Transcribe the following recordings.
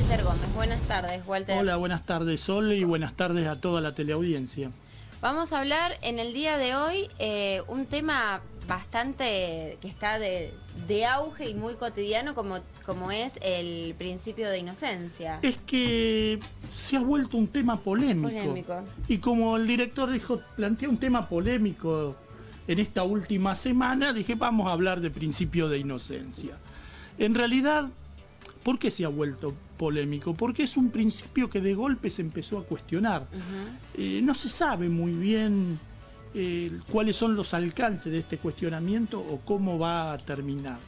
Walter Gómez. Buenas tardes, Walter. Hola, buenas tardes, Sol, y buenas tardes a toda la teleaudiencia. Vamos a hablar en el día de hoy un tema bastante que está de auge y muy cotidiano como es el principio de inocencia. Es que se ha vuelto un tema polémico. Y como el director dijo, plantea un tema polémico en esta última semana, dije, vamos a hablar de principio de inocencia. En realidad, ¿por qué se ha vuelto polémico? Porque es un principio que de golpe se empezó a cuestionar. No se sabe muy bien cuáles son los alcances de este cuestionamiento o cómo va a terminar.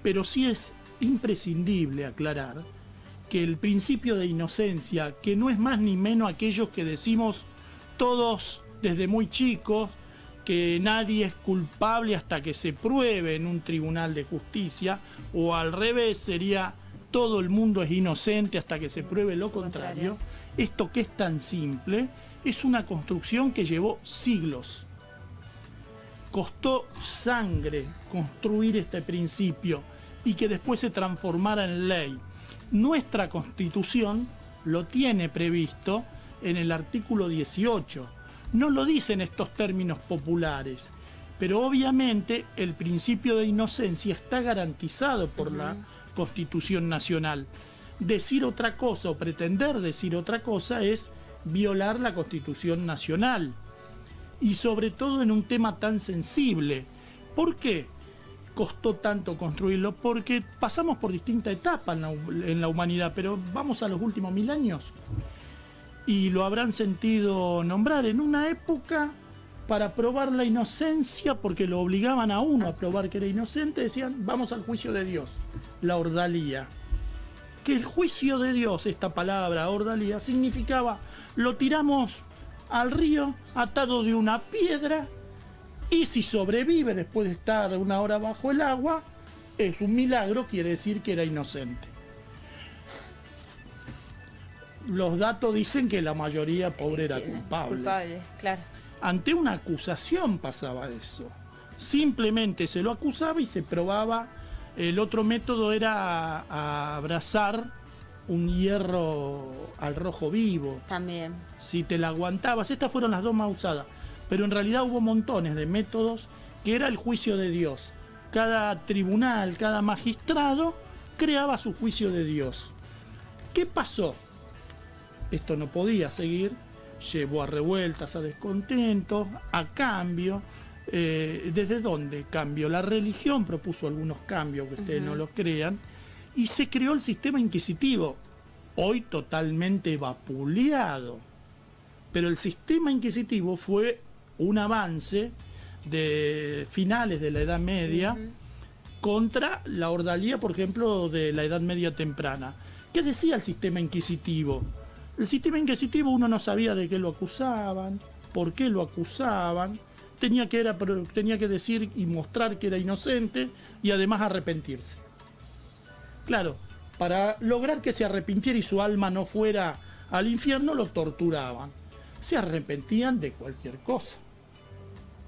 Pero sí es imprescindible aclarar que el principio de inocencia, que no es más ni menos aquellos que decimos todos desde muy chicos, que nadie es culpable hasta que se pruebe en un tribunal de justicia, o al revés sería todo el mundo es inocente hasta que se pruebe lo contrario. Esto que es tan simple es una construcción que llevó siglos. Costó sangre construir este principio y que después se transformara en ley. Nuestra Constitución lo tiene previsto en el artículo 18. No lo dice en estos términos populares, pero obviamente el principio de inocencia está garantizado por la Constitución Nacional. Decir otra cosa o pretender decir otra cosa es violar la Constitución Nacional. Y sobre todo en un tema tan sensible. ¿Por qué costó tanto construirlo? Porque pasamos por distintas etapas en la humanidad, pero vamos a los últimos 1000 años. Y lo habrán sentido nombrar en una época para probar la inocencia, porque lo obligaban a uno a probar que era inocente, decían, vamos al juicio de Dios, la ordalía. Que el juicio de Dios, esta palabra, ordalía, significaba, lo tiramos al río atado de una piedra, y si sobrevive después de estar una hora bajo el agua, es un milagro, quiere decir que era inocente. Los datos dicen que la mayoría pobre era culpable. Claro. Ante una acusación pasaba eso. Simplemente se lo acusaba y se probaba. El otro método era abrazar un hierro al rojo vivo. También. Si te la aguantabas, estas fueron las dos más usadas. Pero en realidad hubo montones de métodos que era el juicio de Dios. Cada tribunal, cada magistrado creaba su juicio de Dios. ¿Qué pasó? Esto no podía seguir, llevó a revueltas, a descontentos, a cambio. ¿Desde dónde cambio? La religión propuso algunos cambios, que ustedes no los crean, y se creó el sistema inquisitivo, hoy totalmente vapuleado. Pero el sistema inquisitivo fue un avance de finales de la Edad Media contra la ordalía, por ejemplo, de la Edad Media temprana. ¿Qué decía el sistema inquisitivo? El sistema inquisitivo uno no sabía de qué lo acusaban, por qué lo acusaban, tenía que decir y mostrar que era inocente y además arrepentirse. Claro, para lograr que se arrepintiera y su alma no fuera al infierno, lo torturaban. Se arrepentían de cualquier cosa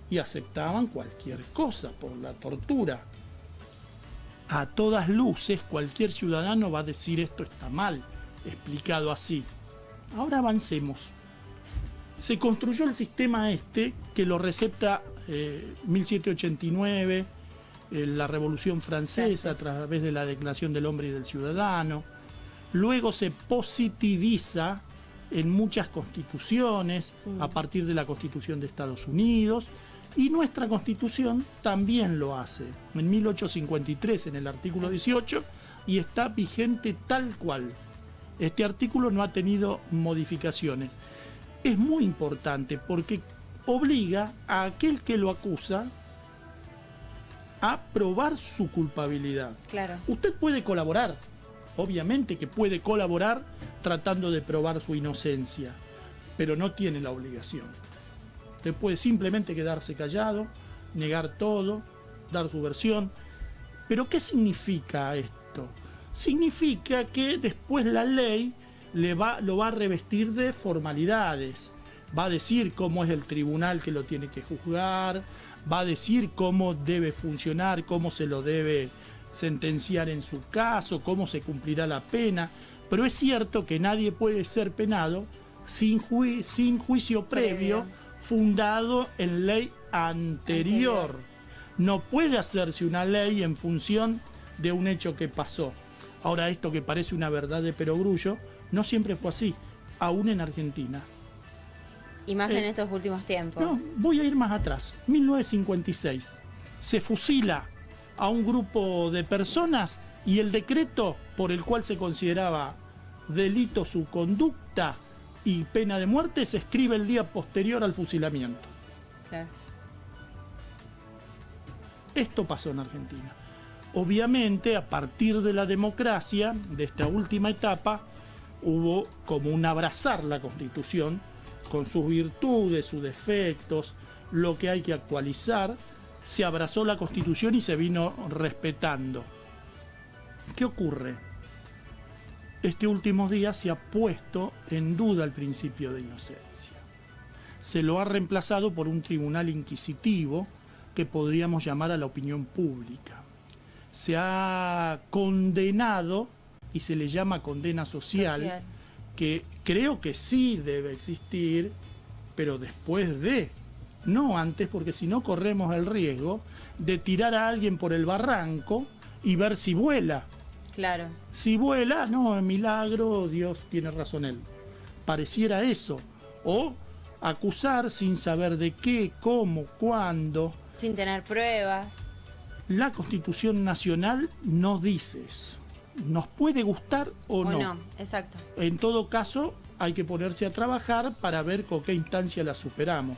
y aceptaban cualquier cosa por la tortura. A todas luces, cualquier ciudadano va a decir esto está mal, explicado así. Ahora avancemos. Se construyó el sistema que lo recepta 1789, la Revolución Francesa a través de la Declaración del Hombre y del Ciudadano. Luego se positiviza en muchas constituciones a partir de la Constitución de Estados Unidos, y nuestra Constitución también lo hace en 1853 en el artículo 18 y está vigente tal cual. Este artículo no ha tenido modificaciones. Es muy importante porque obliga a aquel que lo acusa a probar su culpabilidad. Claro. Usted puede colaborar, obviamente que puede colaborar tratando de probar su inocencia, pero no tiene la obligación. Usted puede simplemente quedarse callado, negar todo, dar su versión. ¿Pero qué significa esto? Significa que después la ley lo va a revestir de formalidades. Va a decir cómo es el tribunal que lo tiene que juzgar, va a decir cómo debe funcionar, cómo se lo debe sentenciar en su caso, cómo se cumplirá la pena. Pero es cierto que nadie puede ser penado sin juicio previo fundado en ley anterior. No puede hacerse una ley en función de un hecho que pasó. Ahora, esto que parece una verdad de perogrullo, no siempre fue así, aún en Argentina. Y más en estos últimos tiempos. No, voy a ir más atrás. 1956. Se fusila a un grupo de personas y el decreto por el cual se consideraba delito su conducta y pena de muerte se escribe el día posterior al fusilamiento. Claro. Esto pasó en Argentina. Obviamente, a partir de la democracia, de esta última etapa, hubo como un abrazar la Constitución, con sus virtudes, sus defectos, lo que hay que actualizar. Se abrazó la Constitución y se vino respetando. ¿Qué ocurre? Este último día se ha puesto en duda el principio de inocencia. Se lo ha reemplazado por un tribunal inquisitivo que podríamos llamar a la opinión pública. Se ha condenado, y se le llama condena social, que creo que sí debe existir, pero después de, no antes, porque si no corremos el riesgo de tirar a alguien por el barranco y ver si vuela. Claro. Si vuela, no, es milagro, Dios tiene razón él. Pareciera eso. O acusar sin saber de qué, cómo, cuándo. Sin tener pruebas. La Constitución Nacional no dice eso. Nos puede gustar o no. No, exacto. En todo caso, hay que ponerse a trabajar para ver con qué instancia la superamos.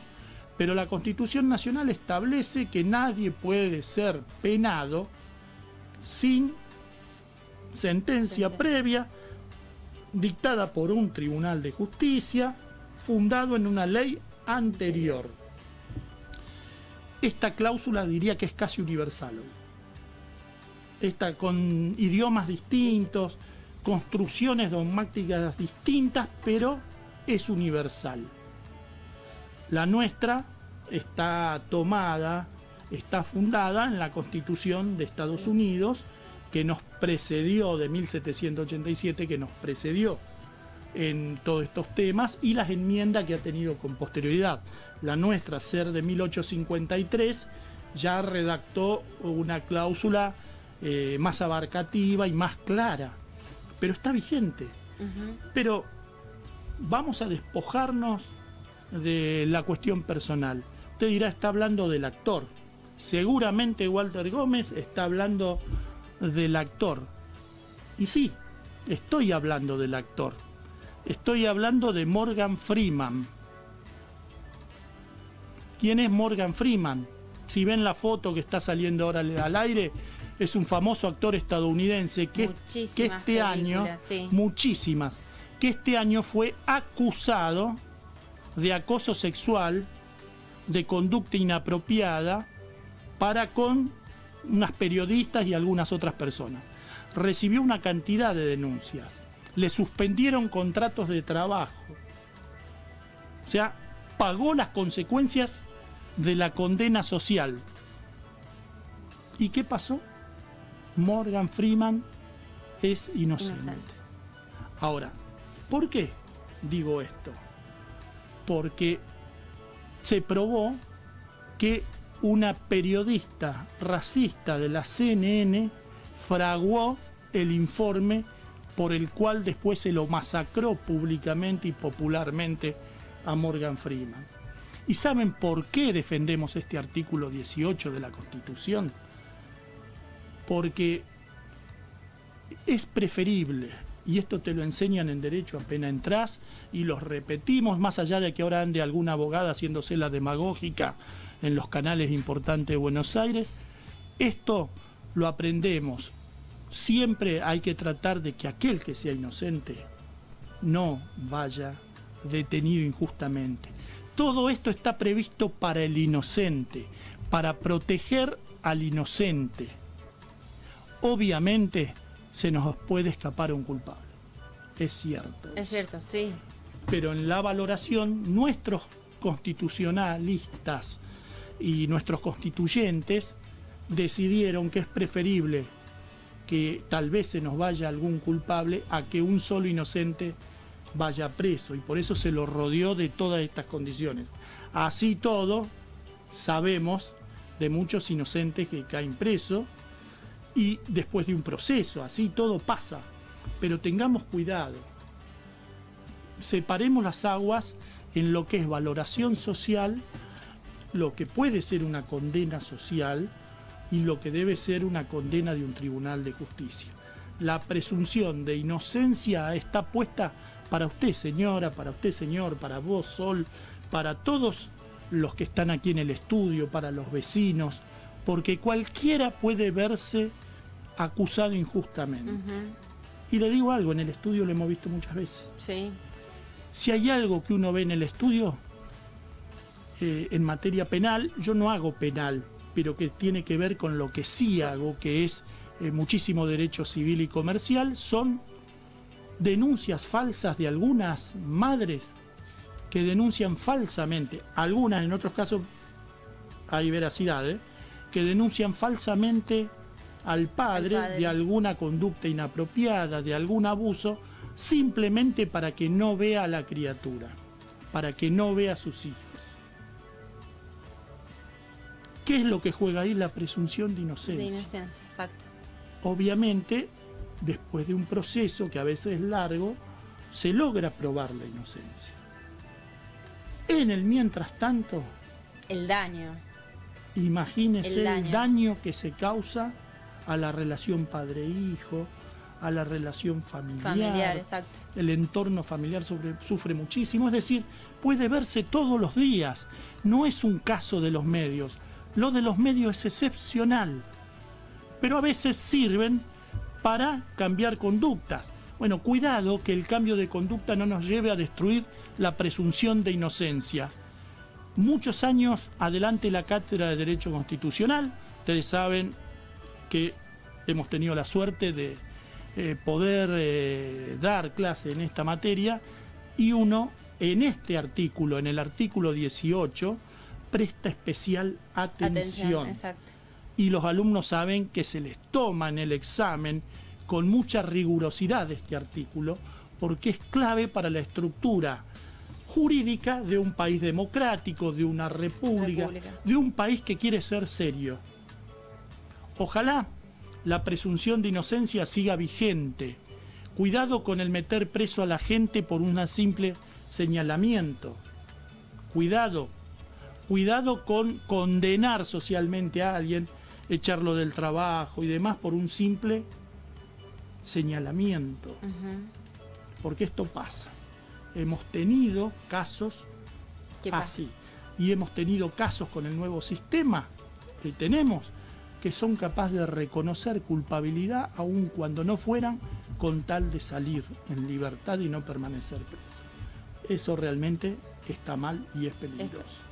Pero la Constitución Nacional establece que nadie puede ser penado sin sentencia previa dictada por un tribunal de justicia fundado en una ley anterior. Esta cláusula diría que es casi universal hoy. Esta con idiomas distintos, construcciones dogmáticas distintas, pero es universal. La nuestra está tomada, está fundada en la Constitución de Estados Unidos, que nos precedió, de 1787, que nos precedió en todos estos temas, y las enmiendas que ha tenido con posterioridad. La nuestra, ser de 1853, ya redactó una cláusula más abarcativa y más clara, pero está vigente. Pero vamos a despojarnos de la cuestión personal. Usted dirá, está hablando del actor. Seguramente Walter Gómez está hablando del actor. Y sí, estoy hablando del actor. Estoy hablando de Morgan Freeman. ¿Quién es Morgan Freeman? Si ven la foto que está saliendo ahora al aire, es un famoso actor estadounidense que este año, muchísimas, que este año fue acusado de acoso sexual, de conducta inapropiada para con unas periodistas y algunas otras personas. Recibió una cantidad de denuncias. Le suspendieron contratos de trabajo. O sea, pagó las consecuencias de la condena social. ¿Y qué pasó? Morgan Freeman es inocente. Ahora, ¿por qué digo esto? Porque se probó que una periodista racista de la CNN fraguó el informe por el cual después se lo masacró públicamente y popularmente a Morgan Freeman. ¿Y saben por qué defendemos este artículo 18 de la Constitución? Porque es preferible, y esto te lo enseñan en Derecho apenas entras, y los repetimos, más allá de que ahora ande alguna abogada haciéndose la demagógica en los canales importantes de Buenos Aires, esto lo aprendemos. Siempre hay que tratar de que aquel que sea inocente no vaya detenido injustamente. Todo esto está previsto para el inocente, para proteger al inocente. Obviamente se nos puede escapar un culpable. Es cierto. Es cierto, sí. Pero en la valoración, nuestros constitucionalistas y nuestros constituyentes decidieron que es preferible que tal vez se nos vaya algún culpable a que un solo inocente vaya preso, y por eso se lo rodeó de todas estas condiciones. Así todo, sabemos de muchos inocentes que caen presos y después de un proceso, así todo pasa, pero tengamos cuidado, separemos las aguas en lo que es valoración social, lo que puede ser una condena social y lo que debe ser una condena de un tribunal de justicia. La presunción de inocencia está puesta para usted, señora, para usted, señor, para vos, Sol, para todos los que están aquí en el estudio, para los vecinos, porque cualquiera puede verse acusado injustamente. Y le digo algo, en el estudio lo hemos visto muchas veces. Sí. Si hay algo que uno ve en el estudio, en materia penal, yo no hago penal, pero que tiene que ver con lo que sí hago, que es muchísimo derecho civil y comercial, son denuncias falsas de algunas madres que denuncian falsamente, algunas, en otros casos hay veracidad, que denuncian falsamente al padre de alguna conducta inapropiada, de algún abuso, simplemente para que no vea a la criatura, para que no vea a sus hijos. ¿Qué es lo que juega ahí? La presunción de inocencia. De inocencia, exacto. Obviamente, después de un proceso que a veces es largo, se logra probar la inocencia. En el mientras tanto, el daño. Imagínese el daño que se causa a la relación padre-hijo, a la relación familiar. Exacto. El entorno familiar sufre muchísimo, es decir, puede verse todos los días. No es un caso de los medios. Lo de los medios es excepcional, pero a veces sirven para cambiar conductas. Bueno, cuidado que el cambio de conducta no nos lleve a destruir la presunción de inocencia. Muchos años adelante la Cátedra de Derecho Constitucional, ustedes saben que hemos tenido la suerte de poder dar clase en esta materia, y uno en este artículo, en el artículo 18, presta especial atención. Exacto. Y los alumnos saben que se les toma en el examen con mucha rigurosidad este artículo, porque es clave para la estructura jurídica de un país democrático, de una república, de un país que quiere ser serio. Ojalá la presunción de inocencia siga vigente. Cuidado con el meter preso a la gente por un simple señalamiento. Cuidado con condenar socialmente a alguien, echarlo del trabajo y demás por un simple señalamiento. Porque esto pasa. Hemos tenido casos así. Y hemos tenido casos con el nuevo sistema que tenemos, que son capaces de reconocer culpabilidad aun cuando no fueran, con tal de salir en libertad y no permanecer preso. Eso realmente está mal y es peligroso.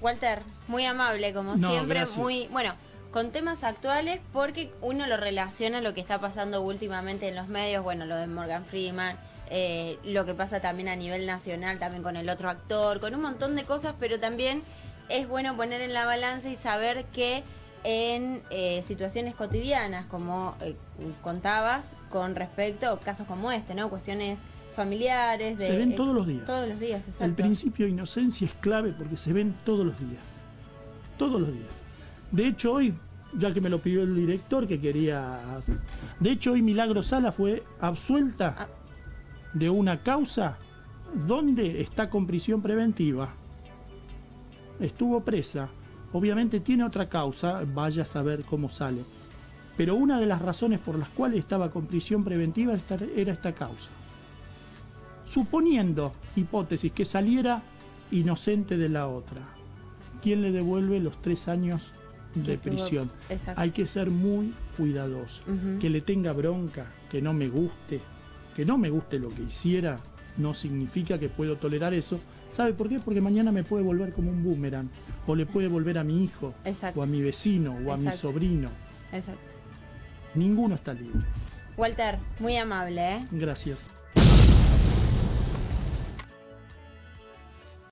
Walter, muy amable como siempre, gracias. Muy bueno, con temas actuales, porque uno lo relaciona a lo que está pasando últimamente en los medios, bueno, lo de Morgan Freeman, lo que pasa también a nivel nacional, también con el otro actor, con un montón de cosas, pero también es bueno poner en la balanza y saber que en situaciones cotidianas, como contabas, con respecto a casos como este, ¿no? Cuestiones familiares. Se ven todos los días. Todos los días, exacto. El principio de inocencia es clave porque se ven todos los días. Todos los días. De hecho, hoy, ya que me lo pidió el director que quería... De hecho, hoy Milagro Sala fue absuelta de una causa donde está con prisión preventiva. Estuvo presa. Obviamente tiene otra causa, vaya a saber cómo sale. Pero una de las razones por las cuales estaba con prisión preventiva era esta causa. Suponiendo, hipótesis, que saliera inocente de la otra, ¿quién le devuelve los 3 años de prisión? Hay que ser muy cuidadoso. Que le tenga bronca, que no me guste lo que hiciera, no significa que puedo tolerar eso. ¿Sabe por qué? Porque mañana me puede volver como un boomerang, o le puede volver a mi hijo, o a mi vecino, o a mi sobrino. Exacto. Ninguno está libre. Walter, muy amable, Gracias.